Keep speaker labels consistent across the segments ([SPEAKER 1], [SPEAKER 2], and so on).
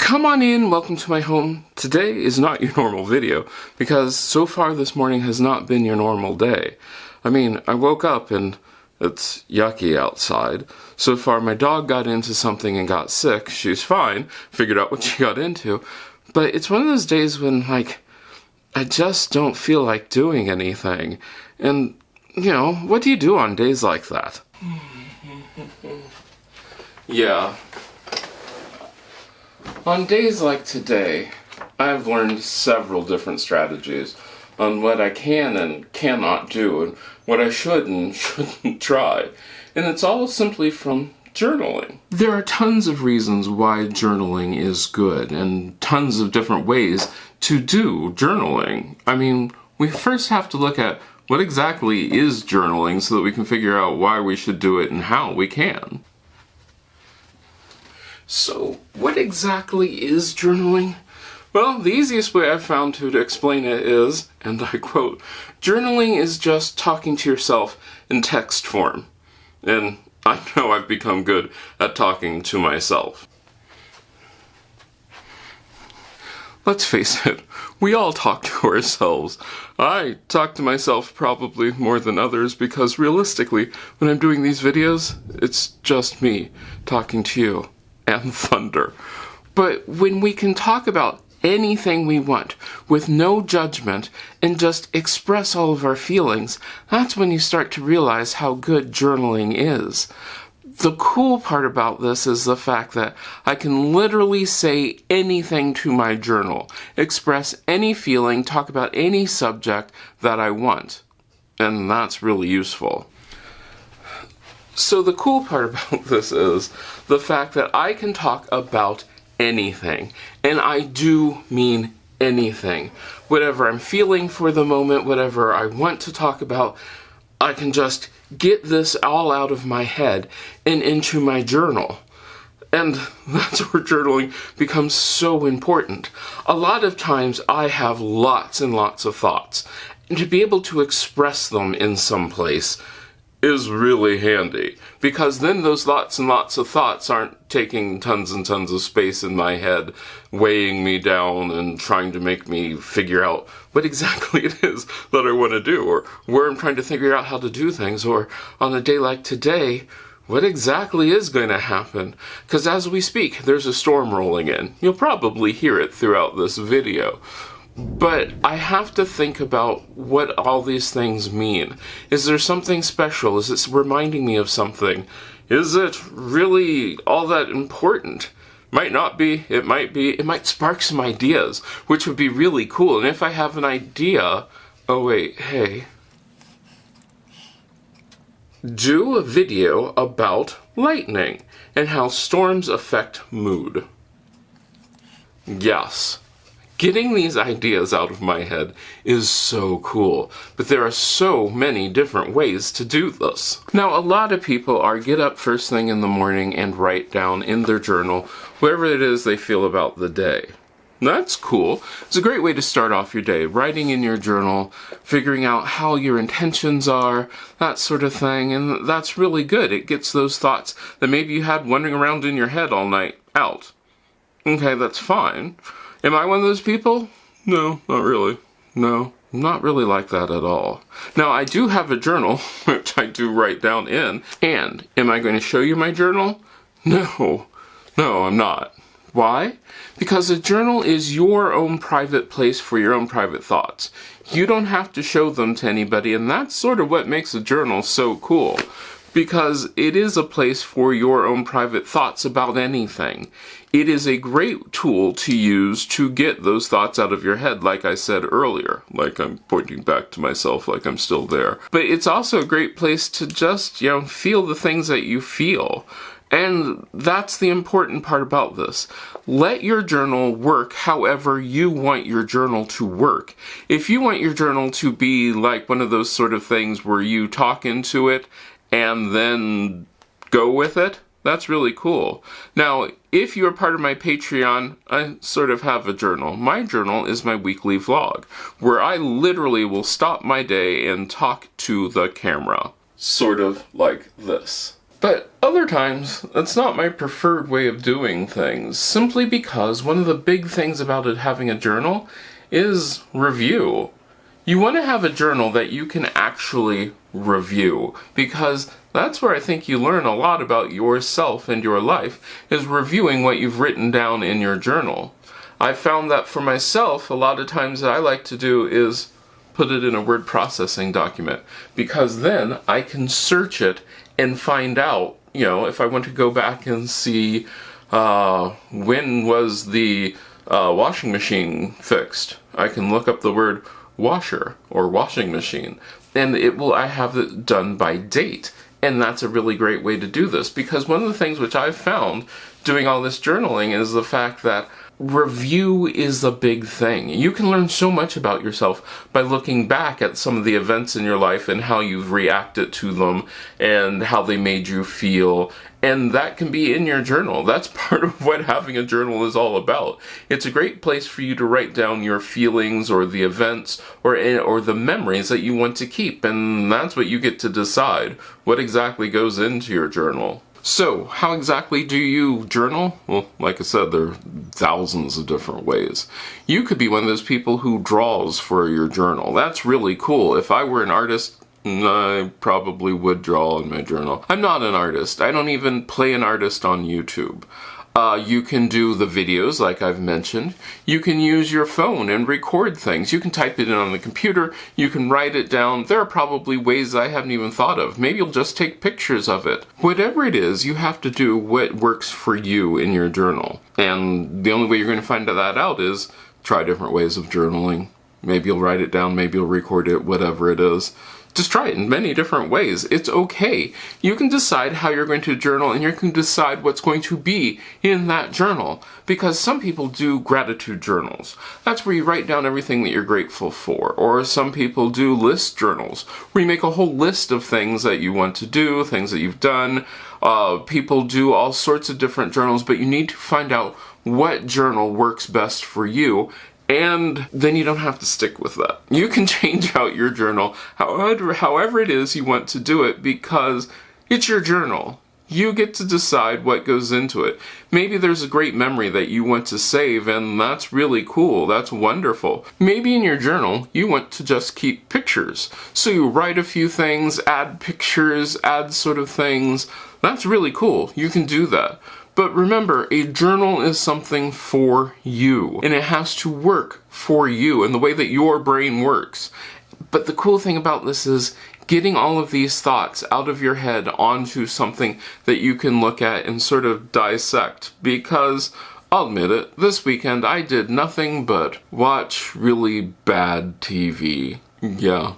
[SPEAKER 1] Come on in, welcome to my home. Today is not your normal video, because so far this morning has not been your normal day. I mean, I woke up and it's yucky outside. So far my dog got into something and got sick. She's fine, figured out what she got into. But it's one of those days when, like, I just don't feel like doing anything. And, you know, what do you do on days like that? Yeah. On days like today, I've learned several different strategies on what I can and cannot do and what I should and shouldn't try. And it's all simply from journaling. There are tons of reasons why journaling is good and tons of different ways to do journaling. I mean, we first have to look at what exactly is journaling so that we can figure out why we should do it and how we can. So, what exactly is journaling? Well, the easiest way I've found to explain it is, and I quote, journaling is just talking to yourself in text form. And I know I've become good at talking to myself. Let's face it, we all talk to ourselves. I talk to myself probably more than others because realistically, when I'm doing these videos, it's just me talking to you. And thunder. But when we can talk about anything we want with no judgment and just express all of our feelings, that's when you start to realize how good journaling is. The cool part about this is the fact that I can literally say anything to my journal, express any feeling, talk about any subject that I want. And that's really useful. So the cool part about this is the fact that I can talk about anything, and I do mean anything. Whatever I'm feeling for the moment, whatever I want to talk about, I can just get this all out of my head and into my journal. And that's where journaling becomes so important. A lot of times I have lots and lots of thoughts, and to be able to express them in some place is really handy, because then those lots and lots of thoughts aren't taking tons and tons of space in my head, weighing me down and trying to make me figure out what exactly it is that I want to do, or where I'm trying to figure out how to do things, or on a day like today, what exactly is going to happen. Because as we speak, there's a storm rolling in. You'll probably hear it throughout this video. But I have to think about what all these things mean. Is there something special? Is it reminding me of something? Is it really all that important? Might not be, it might be, it might spark some ideas, which would be really cool. And if I have an idea, oh wait, hey. Do a video about lightning and how storms affect mood. Yes. Getting these ideas out of my head is so cool, but there are so many different ways to do this. Now, a lot of people are get up first thing in the morning and write down in their journal whatever it is they feel about the day. That's cool. It's a great way to start off your day, writing in your journal, figuring out how your intentions are, that sort of thing, and that's really good. It gets those thoughts that maybe you had wandering around in your head all night out. Okay, that's fine. Am I one of those people? No, not really. No, I'm not really like that at all. Now, I do have a journal, which I do write down in, and am I going to show you my journal? No, I'm not. Why? Because a journal is your own private place for your own private thoughts. You don't have to show them to anybody, and that's sort of what makes a journal so cool. Because it is a place for your own private thoughts about anything. It is a great tool to use to get those thoughts out of your head, like I said earlier. Like I'm pointing back to myself like I'm still there. But it's also a great place to just, feel the things that you feel. And that's the important part about this. Let your journal work however you want your journal to work. If you want your journal to be like one of those sort of things where you talk into it and then go with it, that's really cool. Now, if you're part of my Patreon, I sort of have a journal. My journal is my weekly vlog, where I literally will stop my day and talk to the camera. Sort of like this. But other times, that's not my preferred way of doing things, simply because one of the big things about it having a journal is review. You want to have a journal that you can actually review, because that's where I think you learn a lot about yourself and your life, is reviewing what you've written down in your journal. I found that for myself, a lot of times that I like to do is put it in a word processing document, because then I can search it and find out, if I want to go back and see when was the washing machine fixed, I can look up the word washer or washing machine, and I have it done by date. And that's a really great way to do this, because one of the things which I've found doing all this journaling is the fact that review is a big thing. You can learn so much about yourself by looking back at some of the events in your life and how you've reacted to them and how they made you feel. And that can be in your journal. That's part of what having a journal is all about. It's a great place for you to write down your feelings or the events or the memories that you want to keep. And that's what you get to decide, what exactly goes into your journal. So, how exactly do you journal? Well, like I said, there are thousands of different ways. You could be one of those people who draws for your journal. That's really cool. If I were an artist, I probably would draw in my journal. I'm not an artist. I don't even play an artist on YouTube. You can do the videos, like I've mentioned. You can use your phone and record things. You can type it in on the computer. You can write it down. There are probably ways I haven't even thought of. Maybe you'll just take pictures of it. Whatever it is, you have to do what works for you in your journal. And the only way you're going to find that out is try different ways of journaling. Maybe you'll write it down, maybe you'll record it, whatever it is. Just try it in many different ways. It's okay. You can decide how you're going to journal, and you can decide what's going to be in that journal. Because some people do gratitude journals. That's where you write down everything that you're grateful for. Or some people do list journals, where you make a whole list of things that you want to do, things that you've done. People do all sorts of different journals, but you need to find out what journal works best for you. And then you don't have to stick with that. You can change out your journal however it is you want to do it, because it's your journal. You get to decide what goes into it. Maybe there's a great memory that you want to save, and that's really cool. That's wonderful. Maybe in your journal, you want to just keep pictures. So you write a few things, add pictures, add sort of things. That's really cool. You can do that. But remember, a journal is something for you, and it has to work for you and the way that your brain works. But the cool thing about this is getting all of these thoughts out of your head onto something that you can look at and sort of dissect. Because, I'll admit it, this weekend I did nothing but watch really bad TV. Yeah,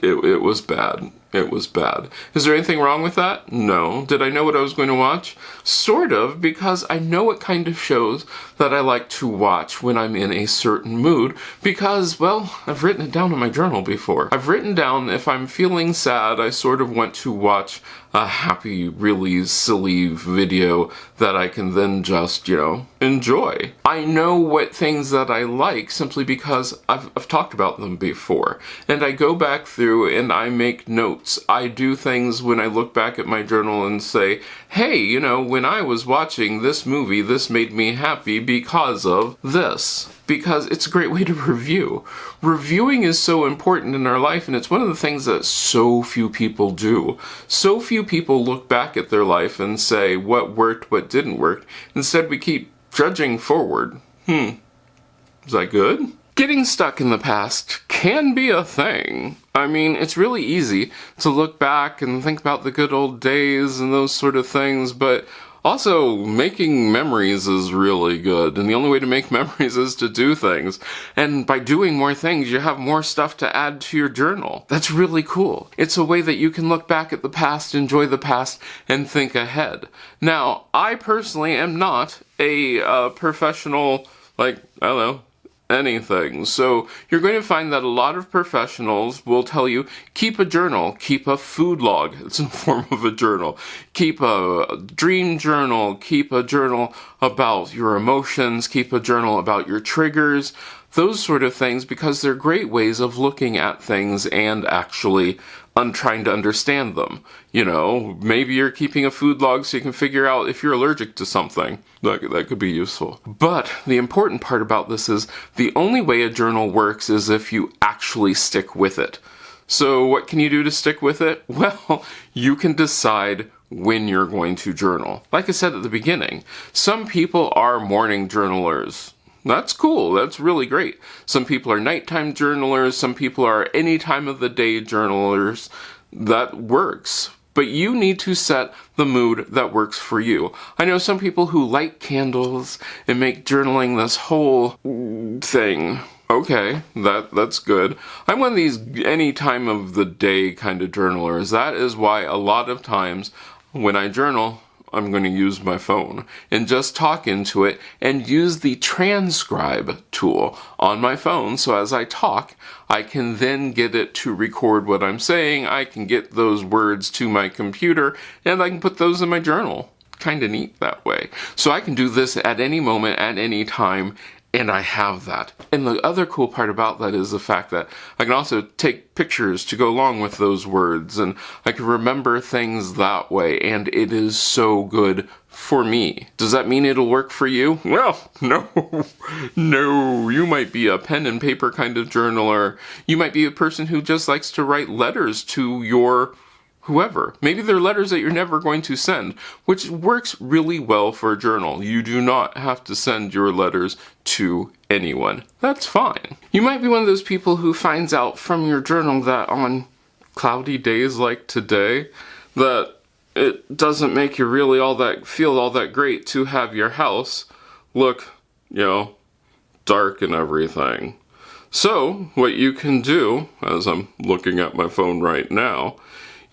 [SPEAKER 1] it was bad. It was bad. Is there anything wrong with that? No. Did I know what I was going to watch? Sort of, because I know what kind of shows that I like to watch when I'm in a certain mood, because, well, I've written it down in my journal before. I've written down if I'm feeling sad, I sort of want to watch a happy, really silly video that I can then just, enjoy. I know what things that I like simply because I've talked about them before. And I go back through and I make notes. I do things when I look back at my journal and say, hey, when I was watching this movie, this made me happy because of this. Because it's a great way to review. Reviewing is so important in our life, and it's one of the things that so few people do. So few people look back at their life and say what worked, what didn't work. Instead, we keep judging forward. Is that good? Getting stuck in the past can be a thing. I mean, it's really easy to look back and think about the good old days and those sort of things, but also, making memories is really good, and the only way to make memories is to do things. And by doing more things, you have more stuff to add to your journal. That's really cool. It's a way that you can look back at the past, enjoy the past, and think ahead. Now, I personally am not a professional, anything. So you're going to find that a lot of professionals will tell you, keep a journal, keep a food log. It's in the form of a journal. Keep a dream journal, keep a journal about your emotions, keep a journal about your triggers, those sort of things, because they're great ways of looking at things and actually trying to understand them. You know, maybe you're keeping a food log so you can figure out if you're allergic to something. That could be useful. But the important part about this is the only way a journal works is if you actually stick with it. So what can you do to stick with it? Well, you can decide when you're going to journal. Like I said at the beginning, some people are morning journalers. That's cool. That's really great. Some people are nighttime journalers. Some people are any time of the day journalers. That works. But you need to set the mood that works for you. I know some people who light candles and make journaling this whole thing. Okay, that's good. I'm one of these any time of the day kind of journalers. That is why a lot of times when I journal, I'm going to use my phone and just talk into it and use the transcribe tool on my phone. So as I talk, I can then get it to record what I'm saying. I can get those words to my computer and I can put those in my journal. Kind of neat that way. So I can do this at any moment, at any time. And I have that. And the other cool part about that is the fact that I can also take pictures to go along with those words, and I can remember things that way, and it is so good for me. Does that mean it'll work for you? Well, no. No. You might be a pen and paper kind of journaler. You might be a person who just likes to write letters to your whoever. Maybe they're letters that you're never going to send, which works really well for a journal. You do not have to send your letters to anyone. That's fine. You might be one of those people who finds out from your journal that on cloudy days like today, that it doesn't make you really feel all that great to have your house look, dark and everything. So, what you can do, as I'm looking at my phone right now,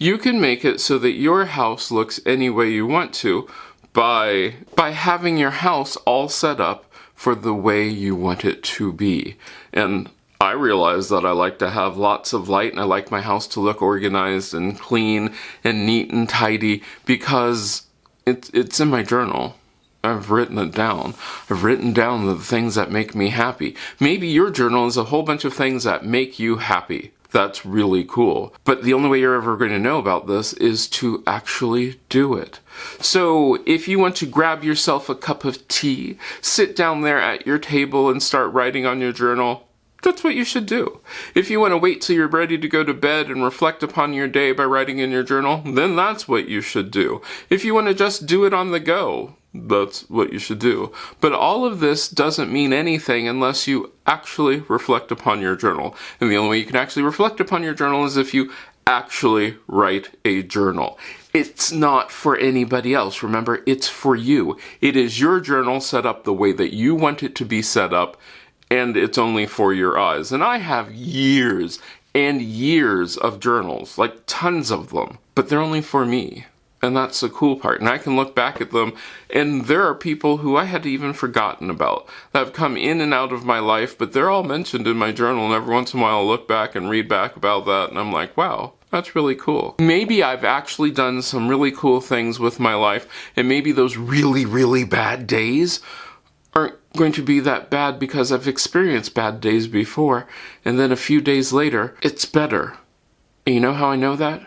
[SPEAKER 1] you can make it so that your house looks any way you want to by having your house all set up for the way you want it to be. And I realize that I like to have lots of light and I like my house to look organized and clean and neat and tidy because it's in my journal. I've written it down. I've written down the things that make me happy. Maybe your journal is a whole bunch of things that make you happy. That's really cool. But the only way you're ever going to know about this is to actually do it. So if you want to grab yourself a cup of tea, sit down there at your table and start writing on your journal, that's what you should do. If you want to wait till you're ready to go to bed and reflect upon your day by writing in your journal, then that's what you should do. If you want to just do it on the go, that's what you should do. But all of this doesn't mean anything unless you actually reflect upon your journal. And the only way you can actually reflect upon your journal is if you actually write a journal. It's not for anybody else. Remember, it's for you. It is your journal set up the way that you want it to be set up, and it's only for your eyes. And I have years and years of journals, like tons of them, but they're only for me. And that's the cool part. And I can look back at them, and there are people who I had even forgotten about that have come in and out of my life, but they're all mentioned in my journal, and every once in a while I'll look back and read back about that, and I'm like, wow, that's really cool. Maybe I've actually done some really cool things with my life, and maybe those really, really bad days aren't going to be that bad because I've experienced bad days before, and then a few days later, it's better. And you know how I know that?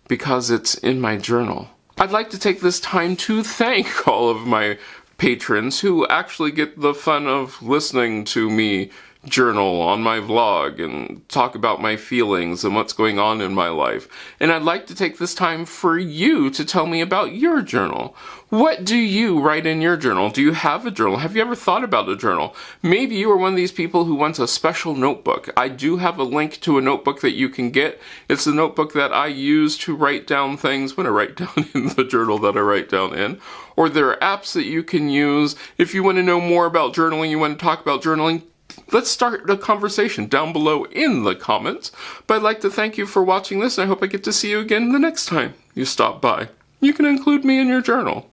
[SPEAKER 1] Because it's in my journal. I'd like to take this time to thank all of my patrons who actually get the fun of listening to me journal on my vlog and talk about my feelings and what's going on in my life. And I'd like to take this time for you to tell me about your journal. What do you write in your journal? Do you have a journal? Have you ever thought about a journal? Maybe you are one of these people who wants a special notebook. I do have a link to a notebook that you can get. It's a notebook that I use to write down things when I write down in the journal that I write down in. Or there are apps that you can use. If you want to know more about journaling, you want to talk about journaling, let's start a conversation down below in the comments. But I'd like to thank you for watching this, and I hope I get to see you again the next time you stop by. You can include me in your journal.